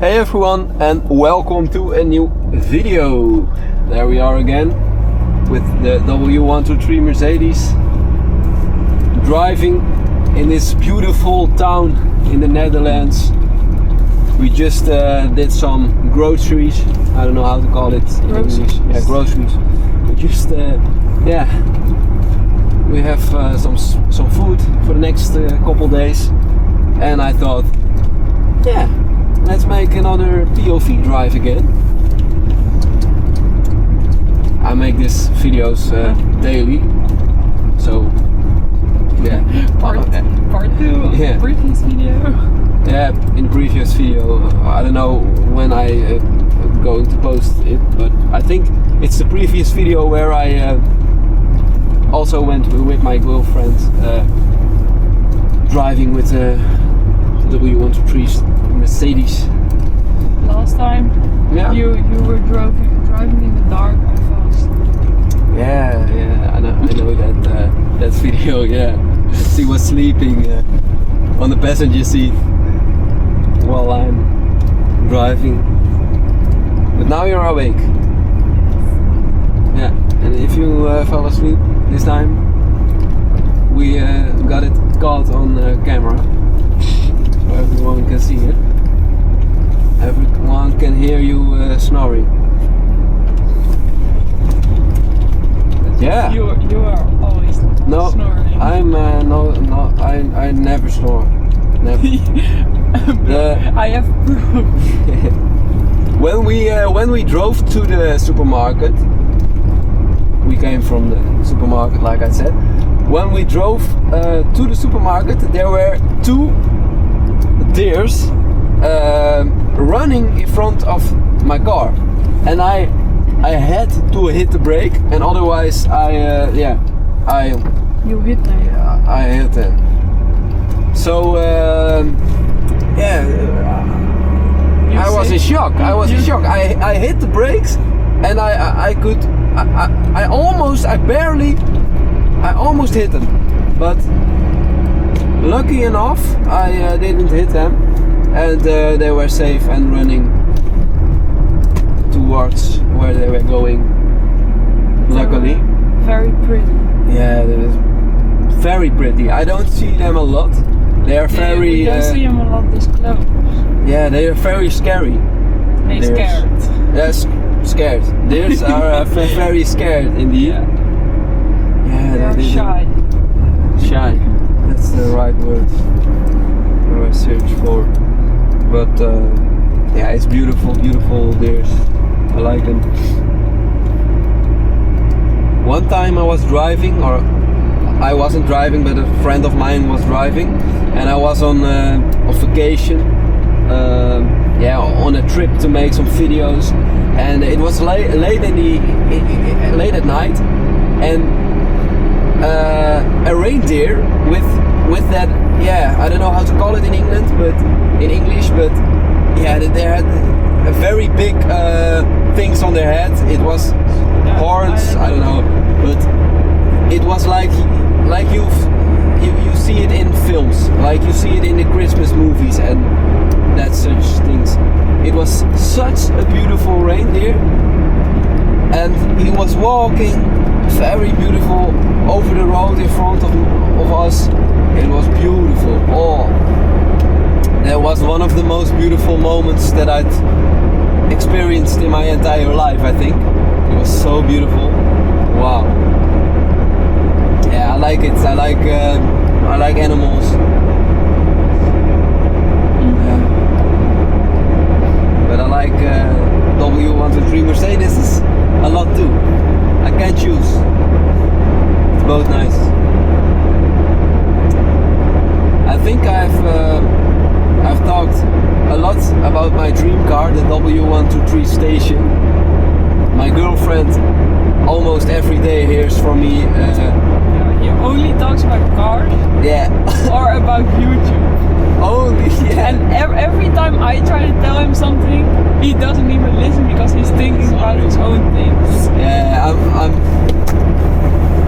Hey everyone, and welcome to a new video. There we are again with the W123 Mercedes, driving in this beautiful town in the Netherlands. We just did some groceries. I don't know how to call it in English. Yeah, groceries. We just we have some food for the next couple days, and I thought, yeah, let's make another POV drive again. I make these videos daily, so yeah. Part 2 of the previous video. Yeah, in the previous video, I don't know when I going to post it, but I think it's the previous video where I also went with my girlfriend driving with the W123 Mercedes. Last time, yeah, you were driving in the dark and fast. Yeah, I know that video. Yeah, she was sleeping on the passenger seat while I'm driving. But now you're awake. Yeah, and if you fell asleep this time, we got it caught on camera. Everyone can see it. Everyone can hear you snoring. But yeah. You are always snoring. I never snore. Never. I have proof. When we drove to the supermarket, we came from the supermarket, like I said. When we drove to the supermarket, there were two deers running in front of my car, and I had to hit the brake, and otherwise You hit them. I hit them. So I was in shock. I hit the brakes, and I almost hit them, but lucky enough I didn't hit them, and they were safe and running towards where they were going. Luckily. Very pretty. Yeah, it is very pretty. I don't see them a lot. They are very. You don't see them a lot this close. Yeah, they are very scary. They're scared. Yes, scared. Deers are very scared indeed. Yeah, they're shy. Shy. That's the right word I search for. But yeah, it's beautiful deers. I like them. One time I was driving, or I wasn't driving, but a friend of mine was driving, and I was on vacation, on a trip to make some videos, and it was late at night, and a reindeer with that, I don't know how to call it in England, but in English, but yeah, they had a very big things on their head. It was horns, I don't know, but it was like you see it in films, like you see it in the Christmas movies and that such things. It was such a beautiful reindeer, and he was walking very beautiful over the road in front of us. It was beautiful. Oh, that was one of the most beautiful moments that I'd experienced in my entire life, I think. It was so beautiful. Wow. Yeah, I like it. I like animals. Yeah. But I like W123 Mercedes a lot too. I can't choose. It's both nice. I think I've talked a lot about my dream car, the W123 Station. My girlfriend almost every day hears from me. He only talks about cars. Yeah. Or about YouTube. Only, yeah. And every time I try to tell him something, he doesn't even listen because he's thinking about his own things. Yeah, I'm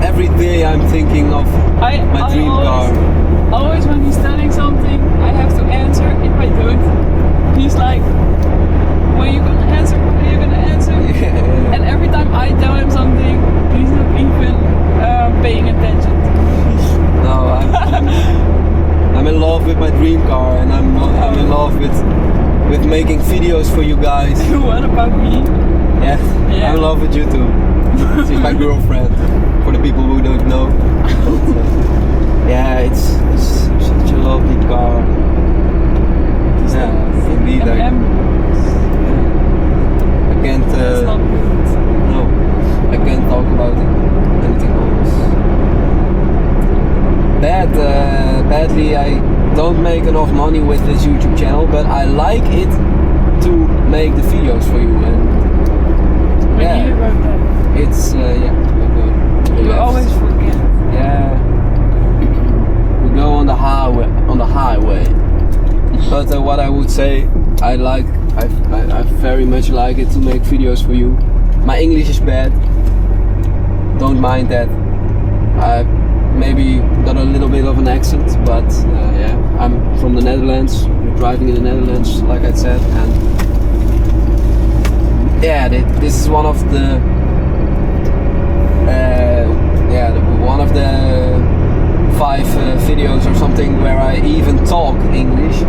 every day I'm thinking of my dream car. Always when he's telling something, I have to answer. If I don't, he's like, making videos for you guys. What about me? Yeah, Yeah. I'm in love with you too. She's my girlfriend, for the people who don't know. But, yeah, it's such a lovely car. Yeah, indeed. I can't. It's not good. No, I can't talk about anything else. Badly, I don't make enough money with this YouTube channel, but I like it to make the videos for you. And We yeah, hear about that. it's yeah. You always forget. Yeah, we go on the highway. But what I would say, I very much like it to make videos for you. My English is bad. Don't mind that. I maybe got a little bit of an accent, but yeah, I'm from the Netherlands. We're driving in the Netherlands, like I said, and yeah, this is one of the one of the 5 videos or something where I even talk English.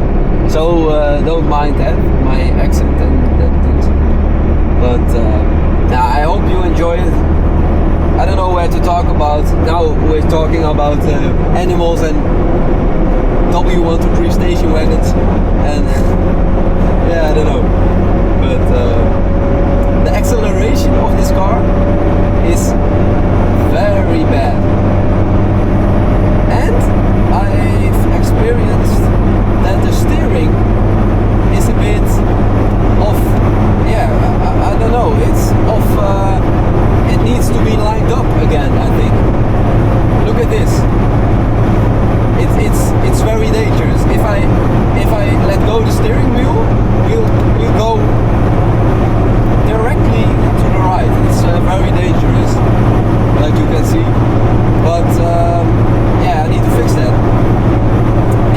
So don't mind that, my accent and that things. But I hope you enjoy it. I don't know where to talk about. Now we're talking about animals and W123 station wagons, and yeah, I don't know. But the acceleration of this car is very bad, and I've experienced that the steering is a bit off. Yeah, I don't know. It's off. It needs to be lined up again, I think. Look at this. It's very dangerous. If I let go the steering wheel, you go directly to the right. It's very dangerous, like you can see. But yeah, I need to fix that.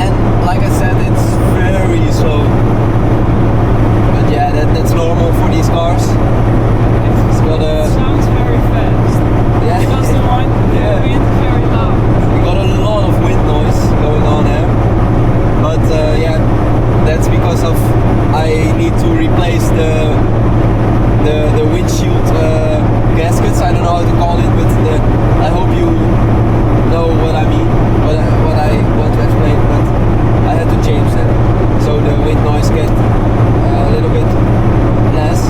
And like I said, it's very slow. But yeah, that's normal for these cars. It's got a. It sounds very fast. Yeah. Because the wind is very loud. We got a lot of wind noise going on here. But yeah, that's because of I need to replace the windshield gaskets. I don't know how to call it, but I hope you know what I mean, what I want to explain. But I had to change that, so the wind noise get a little bit less.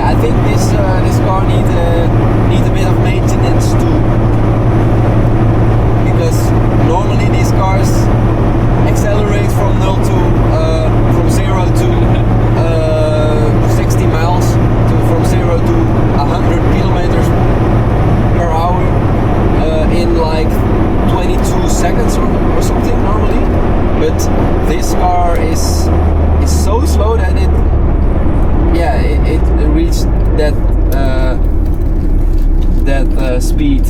I think this car needs a bit of maintenance too, because normally these cars accelerate from 0 to 60 miles from 0 to 100 kilometers per hour in like 22 seconds or something normally. But this car is so slow that it reached that speed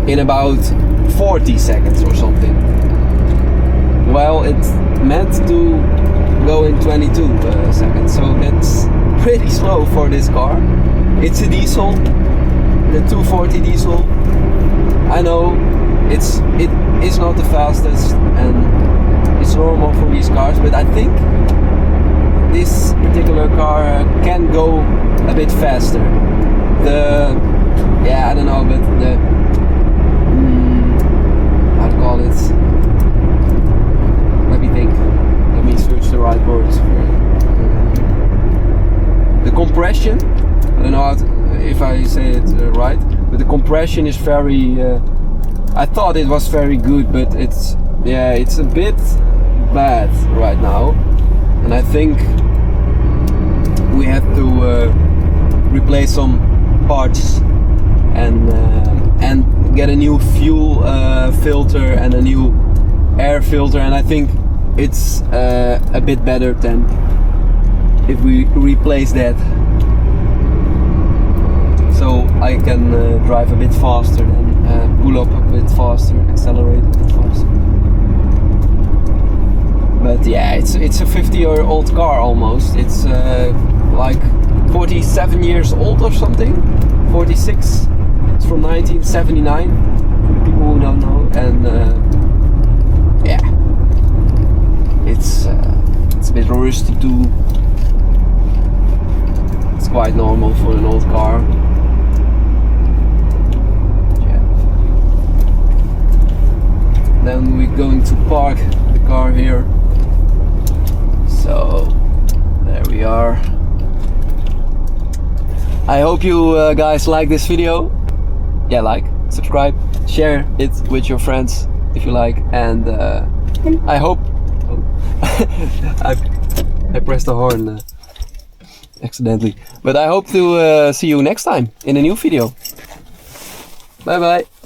in about 40 seconds or something. Well, it's meant to go in 22 seconds, so that's pretty slow for this car. It's a diesel, the 240 diesel. I know it is not the fastest and it's normal for these cars, but I think this particular car can go a bit faster. I don't know, but how to call it? Let me think. Let me search the right words for it. The compression. I don't know if I say it right, but the compression is very. I thought it was very good, but it's a bit bad right now, and I think we have to replace some parts and get a new fuel filter and a new air filter, and I think it's a bit better than if we replace that, so I can drive a bit faster and pull up a bit faster, accelerate a bit faster. But yeah, it's a 50-year-old car almost. It's like 47 years old or something, 46. It's from 1979 for the people who don't know, and quite normal for an old car. Yeah. Then we're going to park the car here. So there we are. I hope you guys like this video. Yeah, like, subscribe, share it with your friends if you like, and I hope. Oh, I pressed the horn accidentally, but I hope to see you next time in a new video. Bye bye.